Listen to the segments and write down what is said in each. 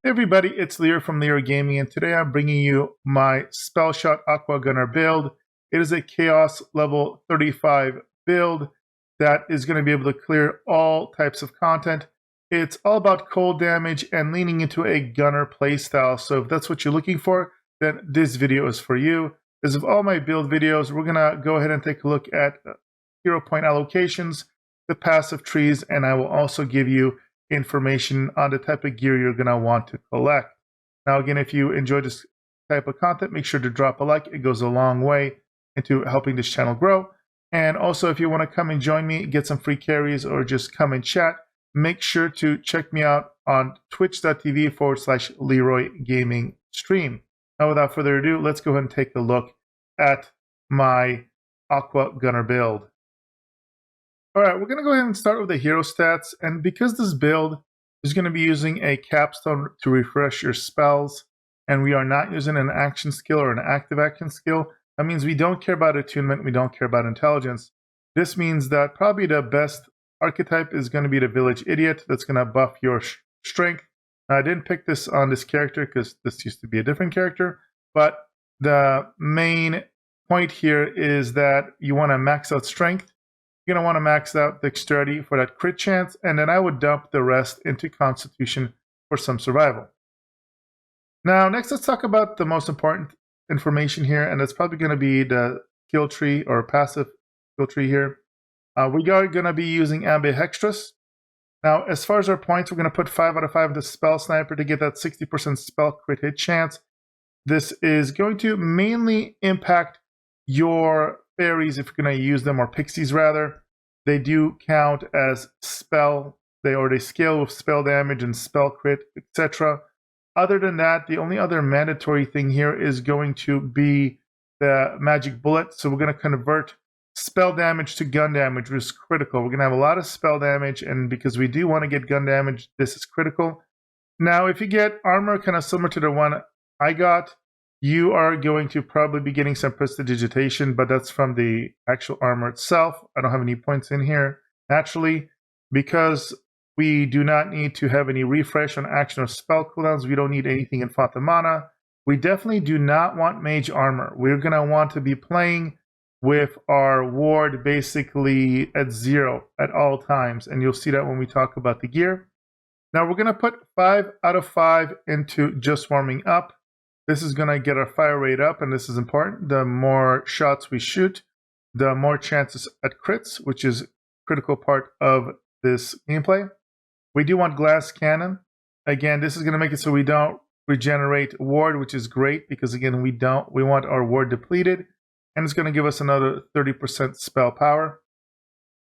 Hey everybody, it's Lear from Lear Gaming, and today I'm bringing you my Spellshot AQUA Gunner build. It is a Chaos level 35 build that is going to be able to clear all types of content. It's all about cold damage and leaning into a gunner playstyle, so if that's what you're looking for, then this video is for you. As of all my build videos, we're going to go ahead and take a look at hero point allocations, the passive trees, and I will also give you information on the type of gear you're going to want to collect. Now, again, if you enjoy this type of content, make sure to drop a like. It goes a long way into helping this channel grow. And also, if you want to come and join me, get some free carries, or just come and chat, make sure to check me out on twitch.tv/LeeroyGamingStream. Now, without further ado, let's go ahead and take a look at my AQUA Gunner build. All right, we're going to go ahead and start with the hero stats. And because this build is going to be using a capstone to refresh your spells, and we are not using an action skill or an active action skill, that means we don't care about attunement, we don't care about intelligence. This means that probably the best archetype is going to be the Village Idiot. That's going to buff your strength. Now, I didn't pick this on this character because this used to be a different character, but the main point here is that you want to max out strength. You're going to want to max out dexterity for that crit chance, and then I would dump the rest into constitution for some survival. Now, next, let's talk about the most important information here, and that's probably going to be the skill tree or passive skill tree here. We are going to be using Ambihextrous. Now, as far as our points, we're going to put 5 out of 5 into Spell Sniper to get that 60% spell crit hit chance. This is going to mainly impact your fairies if you're going to use them, or pixies rather. They do count as spell, they scale with spell damage and spell crit, etc. Other than that, the only other mandatory thing here is going to be the magic bullet. So we're going to convert spell damage to gun damage, which is critical. We're going to have a lot of spell damage, and because we do want to get gun damage, this is critical. Now, if you get armor kind of similar to the one I got, you are going to probably be getting some prestidigitation, but that's from the actual armor itself. I don't have any points in here, naturally, because we do not need to have any refresh on action or spell cooldowns. We don't need anything in Fata Mana. We definitely do not want mage armor. We're going to want to be playing with our ward basically at 0 at all times, and you'll see that when we talk about the gear. Now, we're going to put 5 out of 5 into just warming up. This is going to get our fire rate up, and this is important. The more shots we shoot, the more chances at crits, which is a critical part of this gameplay. We do want glass cannon. Again, this is going to make it so we don't regenerate ward, which is great because, again, we want our ward depleted, and it's going to give us another 30% spell power.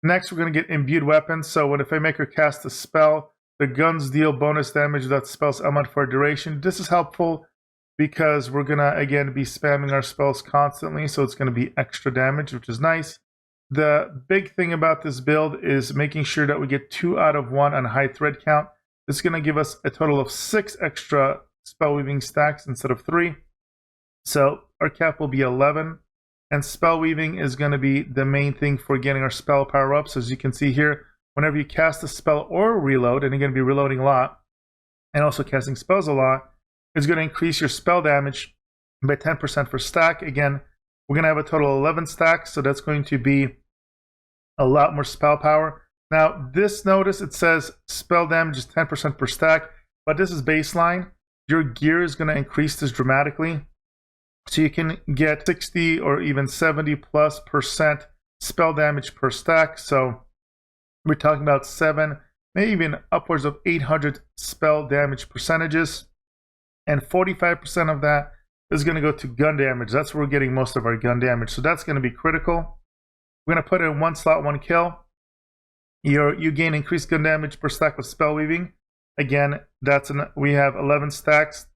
Next, we're going to get imbued weapons. So when if I make her cast a spell, the guns deal bonus damage to that spell's element for a duration. This is helpful because we're going to, again, be spamming our spells constantly, so it's going to be extra damage, which is nice. The big thing about this build is making sure that we get 2 out of 1 on high thread count. This is going to give us a total of 6 extra spell weaving stacks instead of 3. So our cap will be 11, and spell weaving is going to be the main thing for getting our spell power up. So as you can see here, whenever you cast a spell or reload, and you're going to be reloading a lot, and also casting spells a lot, is going to increase your spell damage by 10% per stack. Again, we're going to have a total of 11 stacks, so that's going to be a lot more spell power. Now, this notice, it says spell damage is 10% per stack, but this is baseline. Your gear is going to increase this dramatically, so you can get 60 or even 70+% spell damage per stack. So we're talking about 7, maybe even upwards of 800 spell damage percentages. And 45% of that is going to go to gun damage. That's where we're getting most of our gun damage. So that's going to be critical. We're going to put in 1 slot, 1 kill. You gain increased gun damage per stack with spell weaving. Again, we have 11 stacks,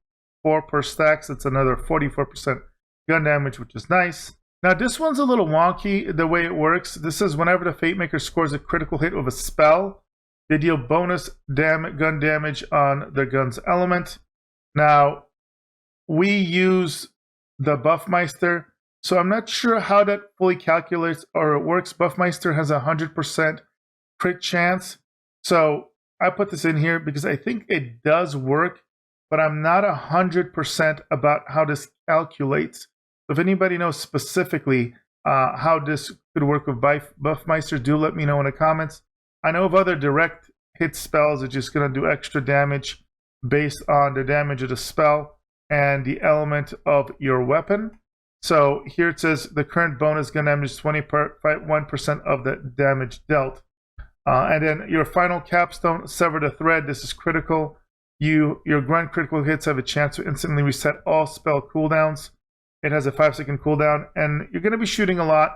4 per stack. So it's another 44% gun damage, which is nice. Now, this one's a little wonky the way it works. This says whenever the Fate Maker scores a critical hit with a spell, they deal bonus gun damage on the gun's element. Now, we use the Buffmeister, so I'm not sure how that fully calculates or works. Buffmeister has a 100% crit chance, so I put this in here because I think it does work but I'm not 100% about how this calculates. If anybody knows specifically how this could work with Buffmeister, do let me know in the comments. I know of other direct hit spells that just going to do extra damage based on the damage of the spell and the element of your weapon. So here it says the current bonus gun damage is 21% of the damage dealt. And then your final capstone, sever the thread. This is critical. Your grunt critical hits have a chance to instantly reset all spell cooldowns. It has a 5-second cooldown, and you're going to be shooting a lot,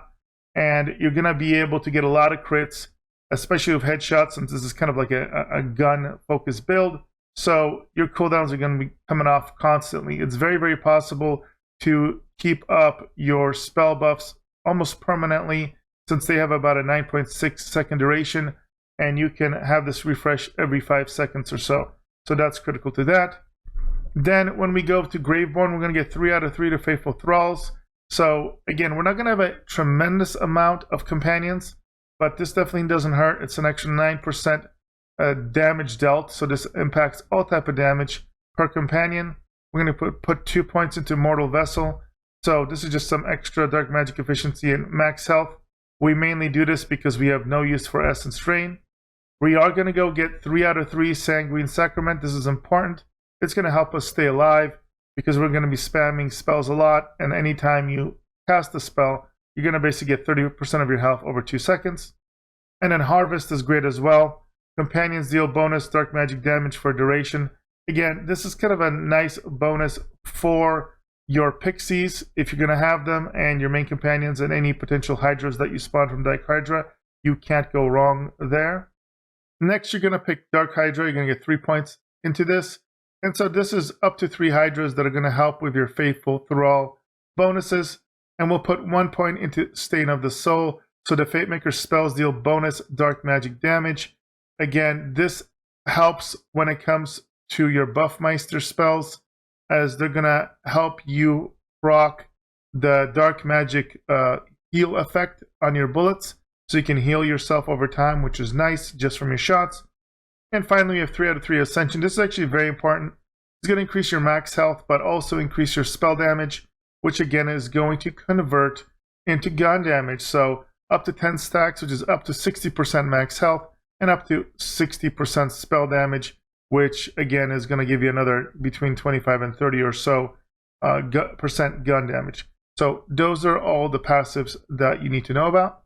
and you're going to be able to get a lot of crits, especially with headshots, since this is kind of like a gun-focused build. So your cooldowns are going to be coming off constantly. It's very, very possible to keep up your spell buffs almost permanently, since they have about a 9.6 second duration, and you can have this refresh every 5 seconds or so. So that's critical to that. Then when we go to Graveborn, we're going to get 3 out of 3 to Faithful Thralls. So again, we're not going to have a tremendous amount of companions, but this definitely doesn't hurt. It's an extra 9% damage dealt, so this impacts all type of damage per companion. We're going to put 2 points into Mortal Vessel. So this is just some extra dark magic efficiency and max health. We mainly do this because we have no use for Essence Drain. We are going to go get 3 out of 3 Sanguine Sacrament. This is important. It's going to help us stay alive because we're going to be spamming spells a lot, and anytime you cast a spell, you're going to basically get 30% of your health over 2 seconds. And then Harvest is great as well. Companions deal bonus dark magic damage for duration. Again, this is kind of a nice bonus for your pixies if you're going to have them, and your main companions and any potential hydras that you spawn from Dark Hydra. You can't go wrong there. Next, you're going to pick Dark Hydra. You're going to get 3 points into this. And so this is up to 3 hydras that are going to help with your Faithful Thrall bonuses. And we'll put 1 point into Stain of the Soul. So the Fatemaker spells deal bonus dark magic damage. Again, this helps when it comes to your Buffmeister spells, as they're going to help you proc the dark magic heal effect on your bullets. So you can heal yourself over time, which is nice just from your shots. And finally, we have 3 out of 3 Ascension. This is actually very important. It's going to increase your max health, but also increase your spell damage, which again is going to convert into gun damage. So up to 10 stacks, which is up to 60% max health, and up to 60% spell damage, which again is going to give you another between 25 and 30 or so percent gun damage. So those are all the passives that you need to know about.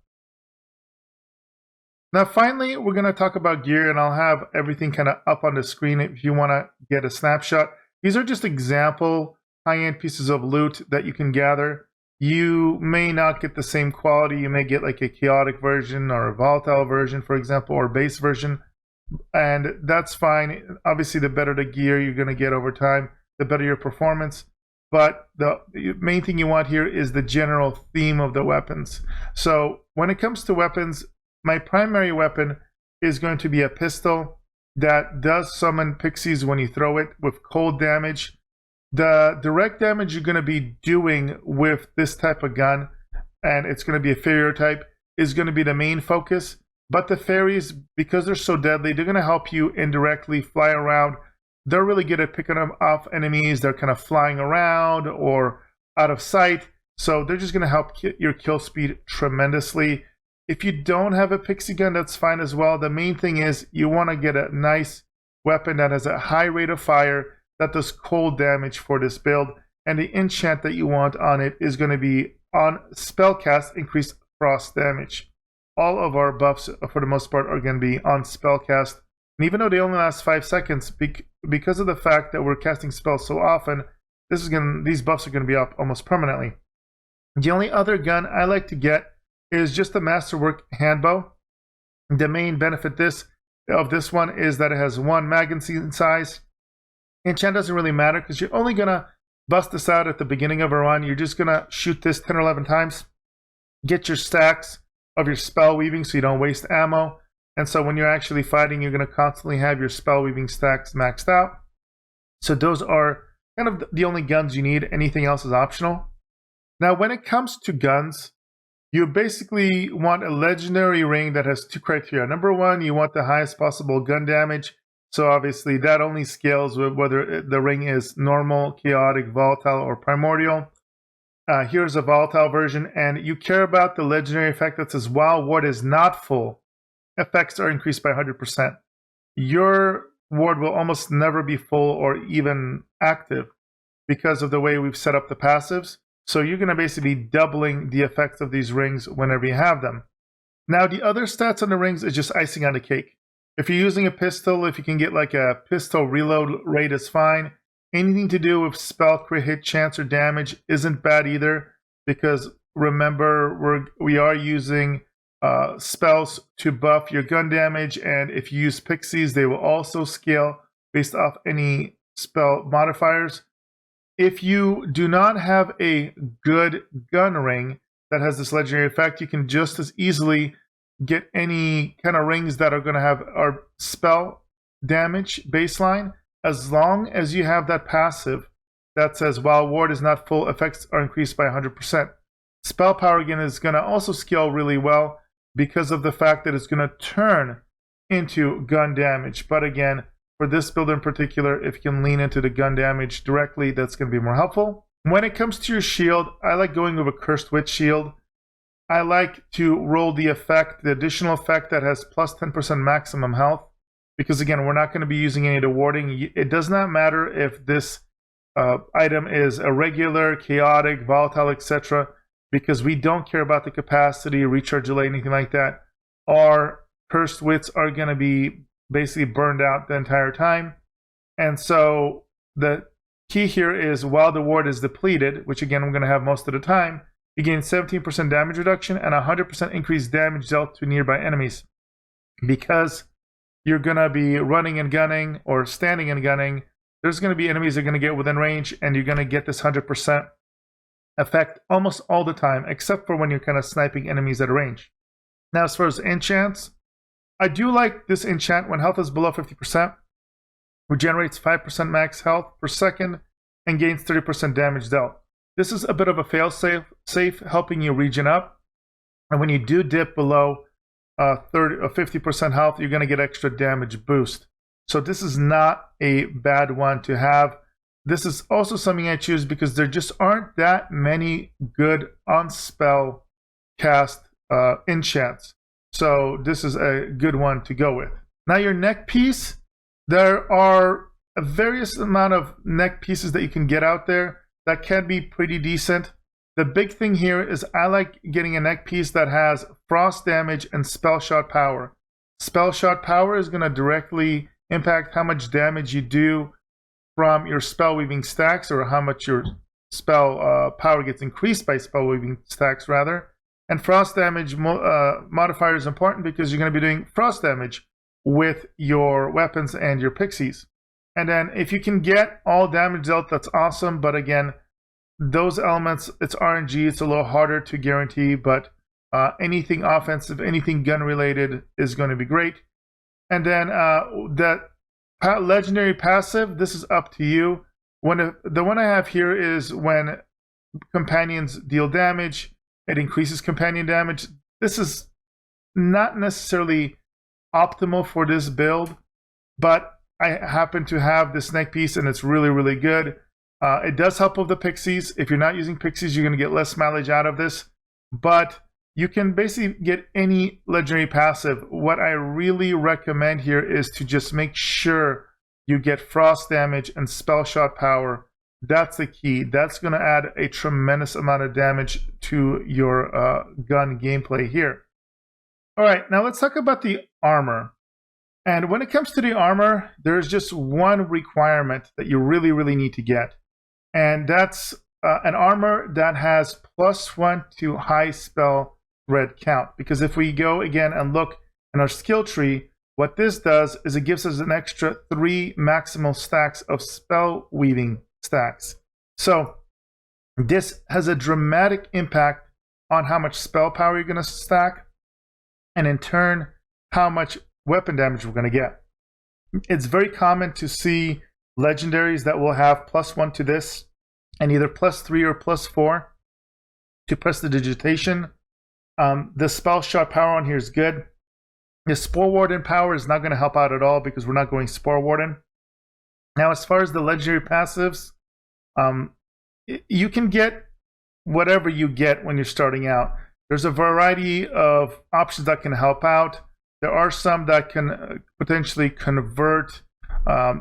Now, finally, we're going to talk about gear, and I'll have everything kind of up on the screen if you want to get a snapshot. These are just example high-end pieces of loot that you can gather. You may not get the same quality. You may get like a chaotic version or a volatile version, for example, or base version, and that's fine. Obviously, the better the gear you're going to get over time, the better your performance. But the main thing you want here is the general theme of the weapons. So when it comes to weapons, my primary weapon is going to be a pistol that does summon pixies when you throw it with cold damage. The direct damage you're going to be doing with this type of gun, and it's going to be a farrier type, is going to be the main focus. But the fairies, because they're so deadly, they're going to help you indirectly fly around. They're really good at picking up off enemies. They're kind of flying around or out of sight. So they're just going to help your kill speed tremendously. If you don't have a pixie gun, that's fine as well. The main thing is you want to get a nice weapon that has a high rate of fire, that does cold damage for this build. And the enchant that you want on it is going to be on spellcast, increased frost damage. All of our buffs, for the most part, are going to be on spellcast. And even though they only last 5 seconds, because of the fact that we're casting spells so often, these buffs are going to be up almost permanently. The only other gun I like to get is just the Masterwork Handbow. The main benefit of this one is that it has 1 magazine size. Enchant doesn't really matter because you're only going to bust this out at the beginning of a run. You're just going to shoot this 10 or 11 times, get your stacks of your spell weaving so you don't waste ammo. And so when you're actually fighting, you're going to constantly have your spell weaving stacks maxed out. So those are kind of the only guns you need. Anything else is optional. Now, when it comes to guns, you basically want a legendary ring that has 2 criteria. Number 1, you want the highest possible gun damage. So obviously that only scales with whether the ring is normal, chaotic, volatile, or primordial. Here's a volatile version, and you care about the legendary effect that says while ward is not full, effects are increased by 100%. Your ward will almost never be full or even active because of the way we've set up the passives. So you're going to basically be doubling the effects of these rings whenever you have them. Now, the other stats on the rings is just icing on the cake. If you're using a pistol, if you can get like a pistol reload rate is fine. Anything to do with spell, crit hit, chance, or damage isn't bad either, because remember, we are using spells to buff your gun damage, and if you use pixies, they will also scale based off any spell modifiers. If you do not have a good gun ring that has this legendary effect, you can just as easily get any kind of rings that are going to have our spell damage baseline, as long as you have that passive that says while ward is not full, effects are increased by 100%. Spell power again is going to also scale really well because of the fact that it's going to turn into gun damage. But again, for this build in particular, if you can lean into the gun damage directly, that's going to be more helpful. When it comes to your shield, I like going with a Cursed Witch shield. I like to roll the effect, the additional effect that has plus 10% maximum health, because again, we're not going to be using any of the warding. It does not matter if this item is irregular, chaotic, volatile, etc., because we don't care about the capacity, recharge delay, anything like that. Our Cursed Wits are going to be basically burned out the entire time. And so the key here is while the ward is depleted, which again we're going to have most of the time, you gain 17% damage reduction and 100% increased damage dealt to nearby enemies. Because you're going to be running and gunning or standing and gunning, there's going to be enemies that are going to get within range, and you're going to get this 100% effect almost all the time, except for when you're kind of sniping enemies at a range. Now, as far as enchants, I do like this enchant when health is below 50%, regenerates 5% max health per second, and gains 30% damage dealt. This is a bit of a fail-safe, helping you regen up. And when you do dip below 50% health, you're going to get extra damage boost. So this is not a bad one to have. This is also something I choose because there just aren't that many good on-spell cast enchants. So this is a good one to go with. Now your neck piece, there are a various amount of neck pieces that you can get out there that can be pretty decent. The big thing here is I like getting a neck piece that has frost damage and Spellshot power. Spellshot power is going to directly impact how much damage you do from your spell weaving stacks, or how much your spell power gets increased by spell weaving stacks rather. And frost damage modifier is important because you're going to be doing frost damage with your weapons and your pixies. And then if you can get all damage dealt, that's awesome. But again, those elements, it's RNG, it's a little harder to guarantee, but anything offensive, anything gun related is going to be great. And then that legendary passive, this is up to you. The one I have here is when companions deal damage, it increases companion damage. This is not necessarily optimal for this build, but I happen to have this neck piece and it's really, really good. It does help with the pixies. If you're not using pixies, you're going to get less mileage out of this, but you can basically get any legendary passive. What I really recommend here is to just make sure you get frost damage and Spellshot power. That's the key. That's going to add a tremendous amount of damage to your gun gameplay here. All right, now let's talk about the armor. And when it comes to the armor, there's just one requirement that you really, really need to get. And that's an armor that has +1 to high spell thread count. Because if we go again and look in our skill tree, what this does is it gives us an extra 3 maximal stacks of spell weaving stacks. So this has a dramatic impact on how much spell power you're going to stack, and in turn, how much weapon damage we're going to get. It's very common to see legendaries that will have +1 to this, and either +3 or +4 to prestidigitation. The Spellshot power on here is good. His Spore Warden power is not going to help out at all because we're not going Spore Warden. Now, as far as the legendary passives, you can get whatever you get when you're starting out. There's a variety of options that can help out. There are some that can potentially convert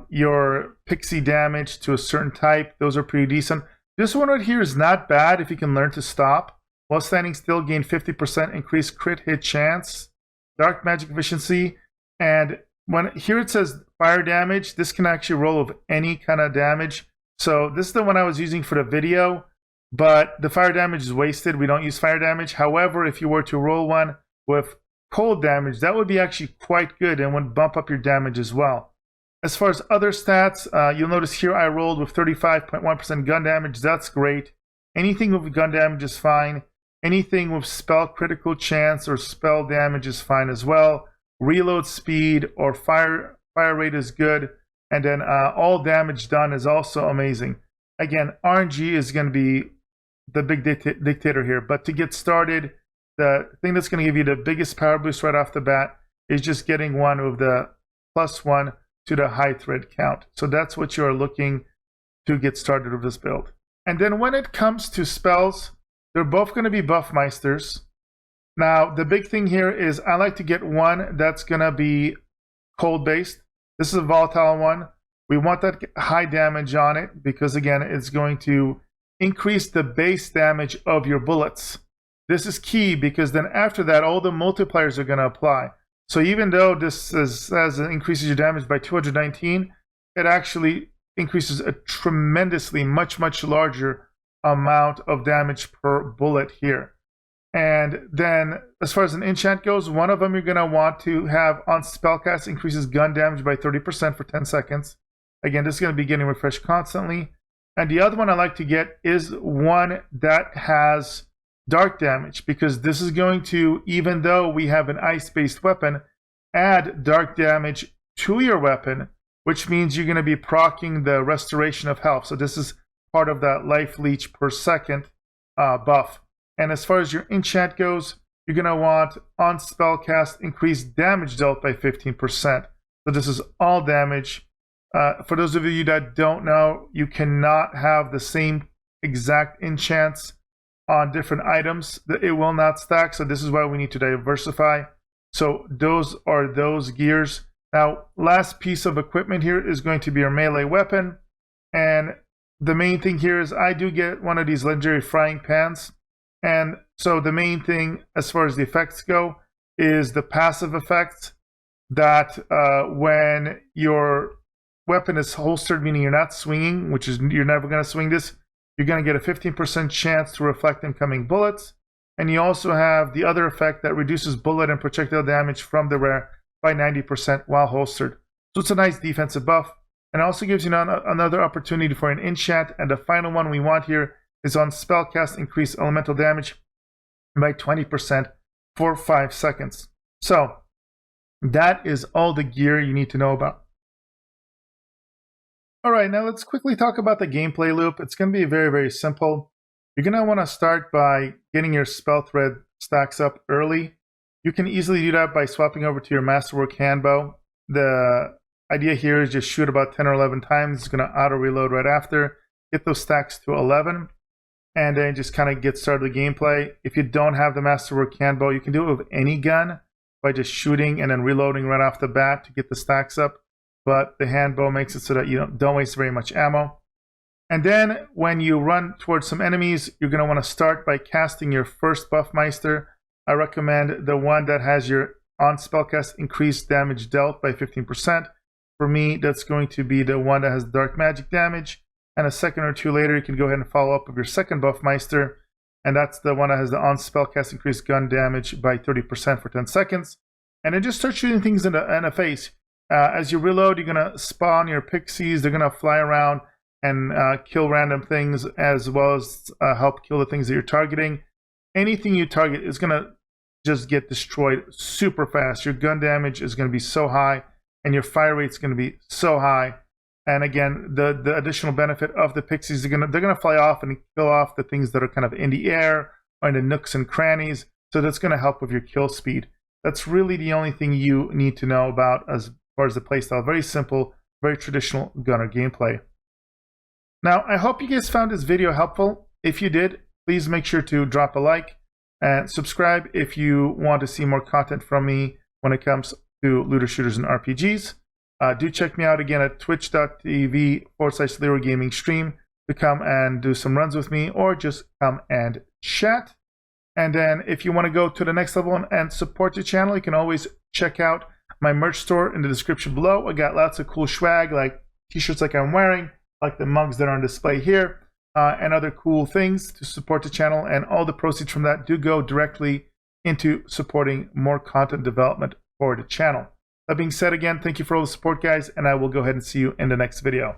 your pixie damage to a certain type. Those are pretty decent. This one right here is not bad if you can learn to stop. While standing still, gain 50% increased crit hit chance, dark magic efficiency, and when here it says fire damage, this can actually roll with any kind of damage. So this is the one I was using for the video, but the fire damage is wasted. We don't use fire damage. However, if you were to roll one with cold damage, that would be actually quite good and would bump up your damage as well. As far as other stats, you'll notice here I rolled with 35.1% gun damage. That's great. Anything with gun damage is fine. Anything with spell critical chance or spell damage is fine as well. Reload speed or fire rate is good. And then all damage done is also amazing. Again, RNG is going to be the big dictator here. But to get started, the thing that's going to give you the biggest power boost right off the bat is just getting one with the +1 to the high thread count. So that's what you're looking to get started with this build. And then when it comes to spells, they're both going to be Buffmeisters. Now, the big thing here is I like to get one that's going to be cold based. This is a volatile one. We want that high damage on it because, again, it's going to increase the base damage of your bullets. This is key because then after that, all the multipliers are going to apply. So even though this increases your damage by 219, it actually increases a tremendously much larger amount of damage per bullet here. And then as far as an enchant goes, one of them you're going to want to have on spellcast increases gun damage by 30% for 10 seconds. Again, this is going to be getting refreshed constantly. And the other one I like to get is one that has dark damage, because this is going to, even though we have an ice-based weapon, add dark damage to your weapon, which means you're going to be proccing the restoration of health. So this is part of that life leech per second buff. And as far as your enchant goes, you're going to want on spellcast increased damage dealt by 15%. So this is all damage. For those of you that don't know, you cannot have the same exact enchants on different items. It will not stack, so this is why we need to diversify. So those are those gears. Now, last piece of equipment here is going to be your melee weapon. And the main thing here is I do get one of these legendary frying pans. And so the main thing as far as the effects go is the passive effects that when your weapon is holstered, meaning you're not swinging, which is you're never going to swing this, you're going to get a 15% chance to reflect incoming bullets. And you also have the other effect that reduces bullet and projectile damage from the rare by 90% while holstered. So it's a nice defensive buff. And it also gives you another opportunity for an enchant. And the final one we want here is on spellcast, increase elemental damage by 20% for 5 seconds. So that is all the gear you need to know about. All right, now let's quickly talk about the gameplay loop. It's going to be very simple. You're going to want to start by getting your spell thread stacks up early. You can easily do that by swapping over to your Masterwork handbow. The idea here is just shoot about 10 or 11 times. It's going to auto reload right after. Get those stacks to 11. And then just kind of get started the gameplay. If you don't have the Masterwork handbow, you can do it with any gun by just shooting and then reloading right off the bat to get the stacks up. But the handbow makes it so that you don't waste very much ammo. And then when you run towards some enemies, you're going to want to start by casting your first Buffmeister. I recommend the one that has your on spellcast increased damage dealt by 15%. For me, that's going to be the one that has dark magic damage. And a second or two later, you can go ahead and follow up with your second Buffmeister. And that's the one that has the on spellcast increased gun damage by 30% for 10 seconds. And then just start shooting things in the face. As you reload, you're going to spawn your pixies. They're going to fly around and kill random things, as well as help kill the things that you're targeting. Anything you target is going to just get destroyed super fast. Your gun damage is going to be so high, and your fire rate is going to be so high. And again, the additional benefit of the pixies, they're going to fly off and kill off the things that are kind of in the air or in the nooks and crannies. So that's going to help with your kill speed. That's really the only thing you need to know about as far as the playstyle. Very simple, very traditional gunner gameplay. Now, I hope you guys found this video helpful. If you did, please make sure to drop a like and subscribe if you want to see more content from me when it comes to looter shooters and RPGs. Do check me out again at twitch.tv/LeeroyGamingStream to come and do some runs with me, or just come and chat. And then if you want to go to the next level and support the channel, you can always check out my merch store in the description below. I got lots of cool swag, like t-shirts like I'm wearing, like the mugs that are on display here, and other cool things to support the channel. And all the proceeds from that do go directly into supporting more content development for the channel. That being said, again, thank you for all the support, guys, and I will go ahead and see you in the next video.